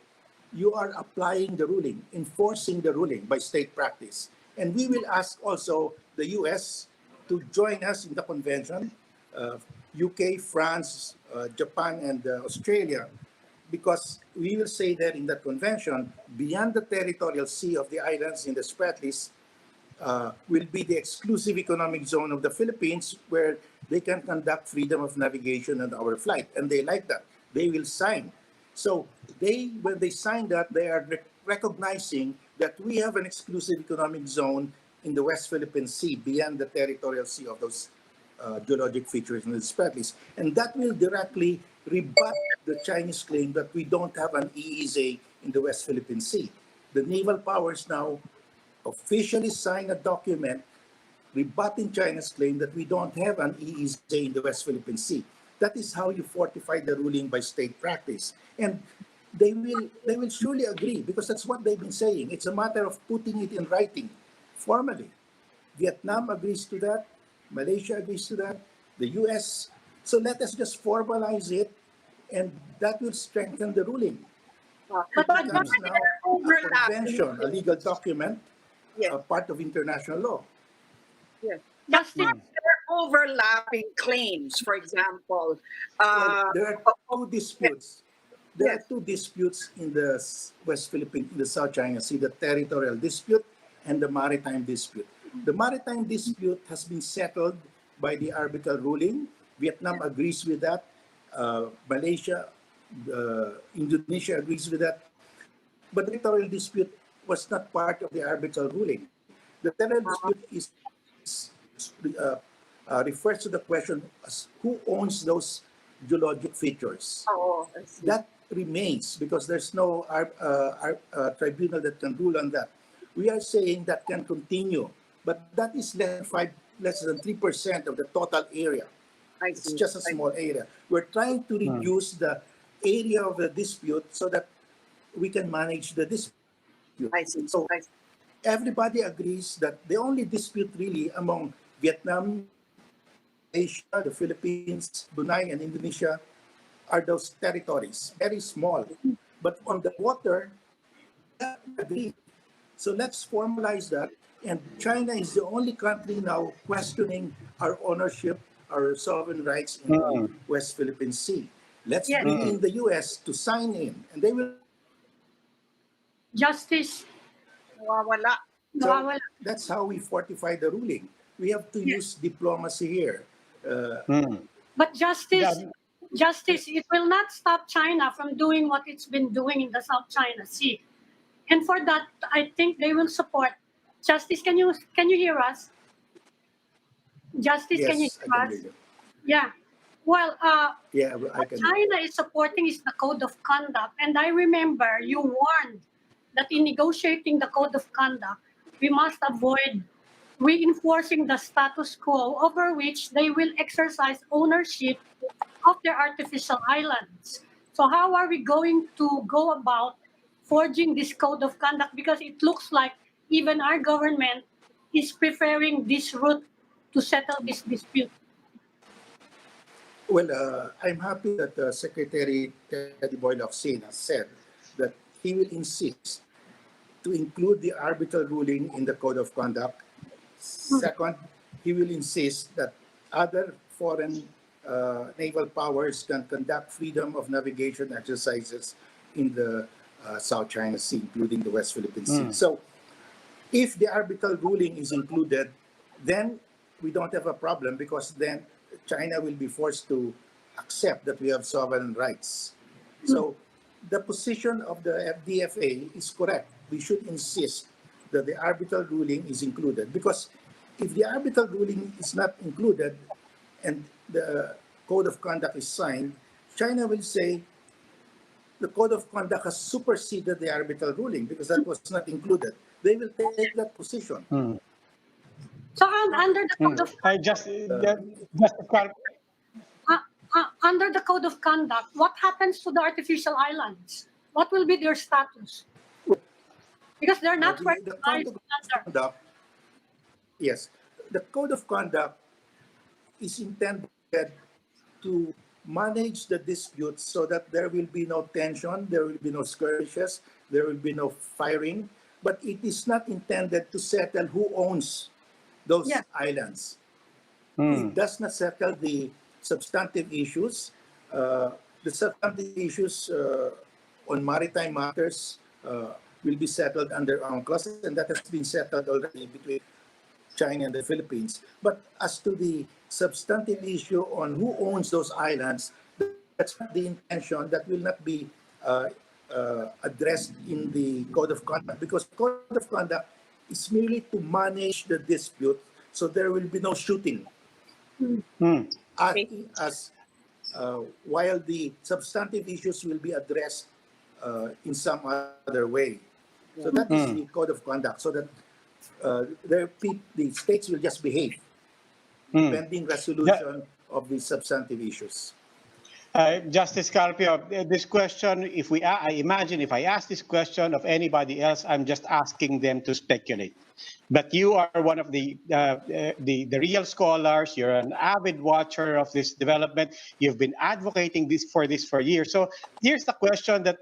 you are applying the ruling, enforcing the ruling by state practice. And we will ask also the US to join us in the convention, UK, France, Japan, and Australia, because we will say that in that convention, beyond the territorial sea of the islands in the Spratlys, will be the exclusive economic zone of the Philippines, where they can conduct freedom of navigation on our flight. And they like that. They will sign. So when they sign that, they are recognizing that we have an exclusive economic zone in the West Philippine Sea beyond the territorial sea of those geologic features in the Spratlys. And that will directly rebut the Chinese claim that we don't have an EEZ in the West Philippine Sea. The naval powers now officially sign a document rebutting China's claim that we don't have an EEZ in the West Philippine Sea. That is how you fortify the ruling by state practice. And they will surely agree, because that's what they've been saying. It's a matter of putting it in writing formally. Vietnam agrees to that, Malaysia agrees to that, the US. So let us just formalize it, and that will strengthen the ruling. But It becomes now a overlapping. convention, a legal document, Yes. part of international law. Yes. Justice, There are overlapping claims, for example. Well, there are two disputes. There Yes. are two disputes in the West Philippine, in the South China Sea: the territorial dispute and the maritime dispute. The maritime dispute has been settled by the arbitral ruling. Vietnam agrees with that. Malaysia, Indonesia agrees with that. But the territorial dispute was not part of the arbitral ruling. The territorial dispute refers to the question as who owns those geologic features. Oh, I see. That remains because there's no tribunal that can rule on that. We are saying that can continue, but that is less than 3% of the total area. I It's see. just a small area. We're trying to reduce the area of the dispute so that we can manage the dispute. I see. So I see. everybody agrees that the only dispute really among Vietnam, Asia, the Philippines, Brunei, and Indonesia are those territories, very small. But on the water, we agree. So let's formalize that. And China is the only country now questioning our ownership, our sovereign rights in the West Philippine Sea. Let's Yes. bring in the US to sign in, and they will. Justice, Nawawala. So nawawala. that's how we fortify the ruling. We have to use diplomacy here. But justice, Yeah. justice, it will not stop China from doing what it's been doing in the South China Sea. And for that, I think they will support. Justice, can you hear us? Justice, can you Yes, I hear can us? hear you. Yeah. Well, Yeah, I what can. China is supporting is the code of conduct. And I remember you warned that in negotiating the code of conduct, we must avoid reinforcing the status quo over which they will exercise ownership of their artificial islands. So how are we going to go about forging this code of conduct? Because it looks like even our government is preferring this route to settle this dispute. Well, I'm happy that Secretary Teddy Boy-Locsin has said that he will insist to include the arbitral ruling in the code of conduct. Second, he will insist that other foreign naval powers can conduct freedom of navigation exercises in the South China Sea, including the West Philippine Sea. So if the arbitral ruling is included, then we don't have a problem because then China will be forced to accept that we have sovereign rights. So the position of the DFA is correct. We should insist that the arbitral ruling is included because if the arbitral ruling is not included and the code of conduct is signed, China will say the code of conduct has superseded the arbitral ruling because that was not included. They will take that position. So under the code of I just under the code of conduct, what happens to the artificial islands? What will be their status? Because they're not The code of under. conduct, yes, the code of conduct is intended to manage the disputes so that there will be no tension, there will be no skirmishes, there will be no firing, but it is not intended to settle who owns those Yeah. islands. It does not settle the substantive issues. The substantive issues on maritime matters will be settled under UNCLOS, and that has been settled already between China and the Philippines. But as to the substantive issue on who owns those islands, that's not the intention. That will not be addressed in the Code of Conduct because Code of Conduct is merely to manage the dispute so there will be no shooting. As while the substantive issues will be addressed in some other way. So that is the Code of Conduct so that the states will just behave pending resolution of the substantive issues. Justice Carpio, this question, I imagine if I ask this question of anybody else, I'm just asking them to speculate. But you are one of the real scholars. You're an avid watcher of this development. You've been advocating for this for years. So here's the question that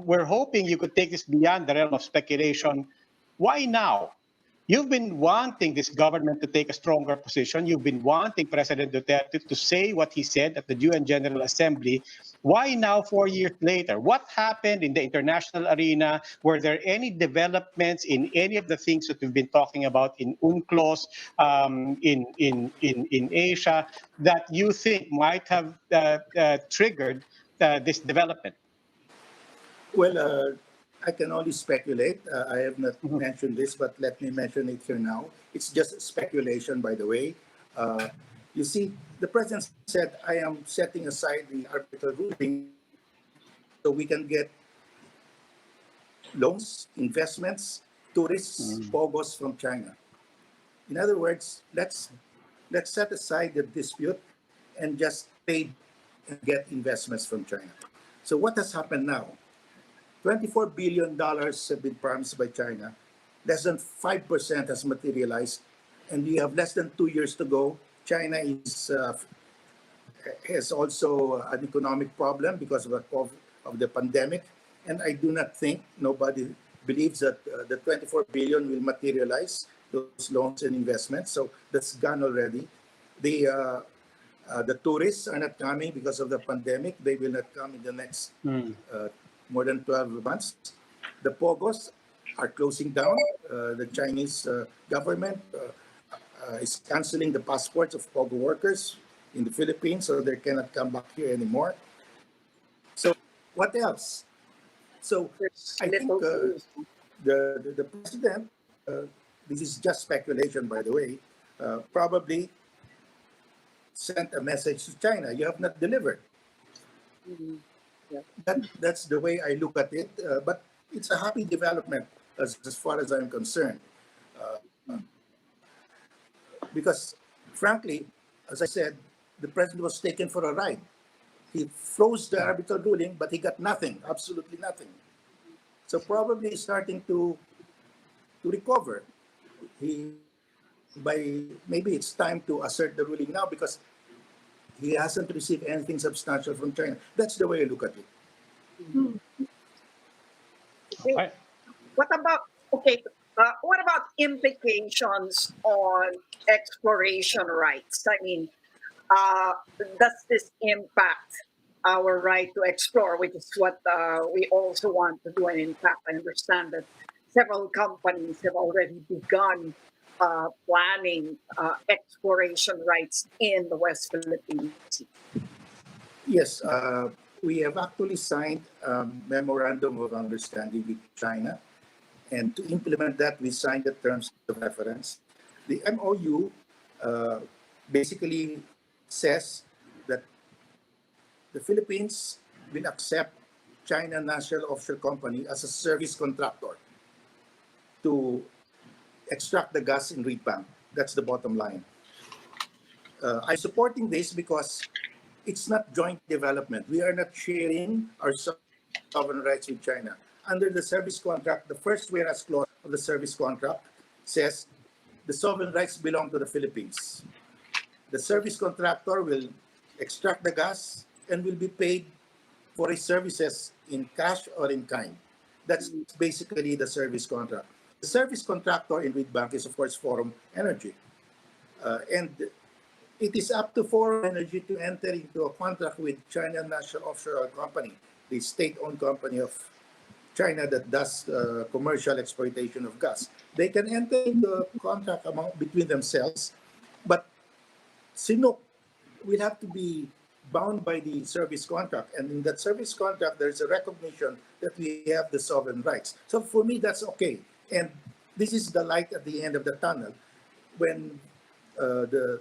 we're hoping you could take this beyond the realm of speculation. Why now? You've been wanting this government to take a stronger position. You've been wanting President Duterte to say what he said at the UN General Assembly. Why now, 4 years later? What happened in the international arena? Were there any developments in any of the things that we've been talking about in UNCLOS, in Asia, that you think might have triggered this development? Well, I can only speculate. I have not mentioned this, but let me mention it here now. It's just speculation, by the way. Uh, you see, the president said, I am setting aside the arbitral ruling so we can get loans, investments, tourists, pogos from China. In other words, let's set aside the dispute and just pay and get investments from China. So what has happened now? $24 billion have been promised by China. Less than 5% has materialized, and we have less than 2 years to go. China has also an economic problem because of the pandemic, and I do not think nobody believes that the 24 billion will materialize those loans and investments. So that's gone already. The tourists are not coming because of the pandemic. They will not come in the next more than 12 months. The pogos are closing down. The Chinese government is canceling the passports of pogo workers in the Philippines, so they cannot come back here anymore. So what else? So There's I think little the president, this is just speculation, by the way, probably sent a message to China. You have not delivered. Yeah. That's the way I look at it. But it's a happy development as far as I'm concerned. Because frankly, as I said, the president was taken for a ride. He froze the arbitral ruling, but he got nothing, absolutely nothing. So probably he's starting to recover. Maybe it's time to assert the ruling now because he hasn't received anything substantial from China. That's the way I look at it. Okay. What about what about implications on exploration rights? I mean, does this impact our right to explore, which is what we also want to do? And in fact, I understand that several companies have already begun planning exploration rights in the West Philippine Sea. Yes, we have actually signed a memorandum of understanding with China. And to implement that, we signed the terms of reference. The MOU basically says that the Philippines will accept China National Offshore Company as a service contractor to extract the gas in Reed Bank. That's the bottom line. I'm supporting this because it's not joint development. We are not sharing our sovereign rights with China. Under the service contract, the first whereas clause of the service contract says the sovereign rights belong to the Philippines. The service contractor will extract the gas and will be paid for his services in cash or in kind. That's basically the service contract. The service contractor in Reed Bank is, of course, Forum Energy. And it is up to Forum Energy to enter into a contract with China National Offshore Oil Company, the state-owned company of China that does commercial exploitation of gas. They can enter into a contract between themselves, but Sinop will have to be bound by the service contract. And in that service contract, there's a recognition that we have the sovereign rights. So for me, that's okay. And this is the light at the end of the tunnel. When the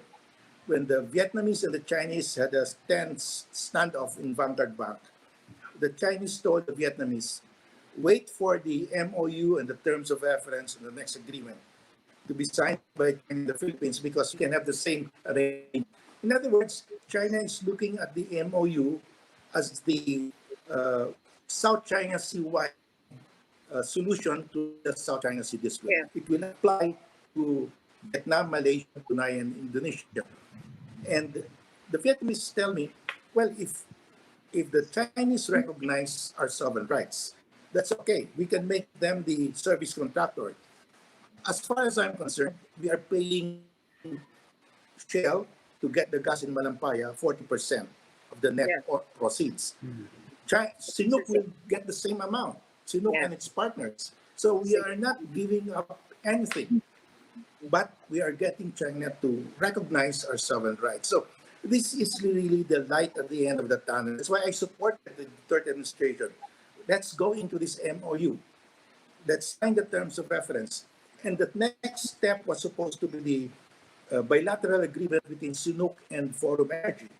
Vietnamese and the Chinese had a tense standoff in Vanguard Bank, the Chinese told the Vietnamese, wait for the MOU and the terms of reference and the next agreement to be signed by the Philippines because we can have the same arrangement. In other words, China is looking at the MOU as the South China Sea-wide solution to the South China Sea dispute. Yeah. It will apply to Vietnam, Malaysia, Brunei, and Indonesia. And the Vietnamese tell me, well, if the Chinese recognize our sovereign rights, that's okay. We can make them the service contractor. As far as I'm concerned, we are paying Shell to get the gas in Malampaya 40% of the net proceeds. Sinop will get the same amount, Sinop and its partners. So we are not giving up anything, but we are getting China to recognize our sovereign rights. So this is really the light at the end of the tunnel. That's why I supported the third administration. Let's go into this MOU. that signed the terms of reference. And the next step was supposed to be the bilateral agreement between Sinuk and Forum Energy.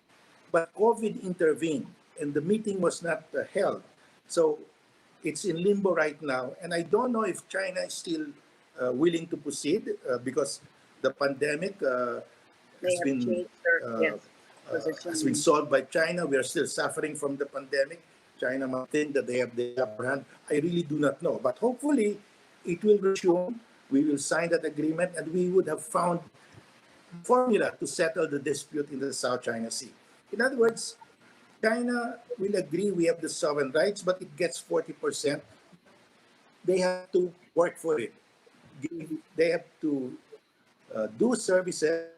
But COVID intervened and the meeting was not held. So it's in limbo right now. And I don't know if China is still willing to proceed because the pandemic They has have been changed their has position. been solved by China. We are still suffering from the pandemic. China might think that they have the upper hand. I really do not know. But hopefully it will resume. We will sign that agreement and we would have found a formula to settle the dispute in the South China Sea. In other words, China will agree we have the sovereign rights, but it gets 40%. They have to work for it. They have to do services.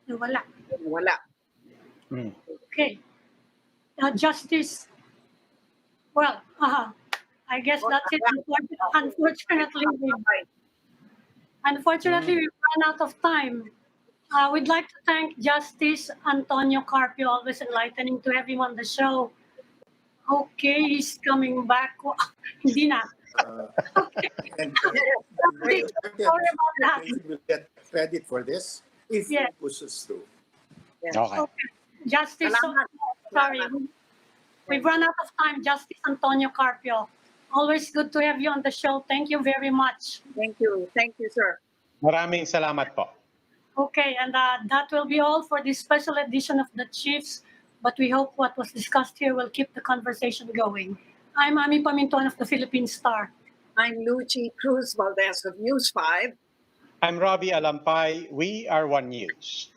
Wala. Wala. Okay. Justice, well, I guess that's it. Unfortunately, we've run out of time. We'd like to thank Justice Antonio Carpio, always enlightening to everyone on the show. Okay, he's coming back. Hindi na. And Sorry about that. David will get credit for this if he Yes. pushes through. Okay. Okay. Justice, Salamat. sorry. We've run out of time. Justice Antonio Carpio. Always good to have you on the show. Thank you very much. Thank you. Thank you, sir. Maraming salamat po. Okay, and that will be all for this special edition of The Chiefs. But we hope what was discussed here will keep the conversation going. I'm Ami Pamintuan of the Philippine Star. I'm Lucy Cruz Valdez of News 5. I'm Robbie Alampay. We are One News.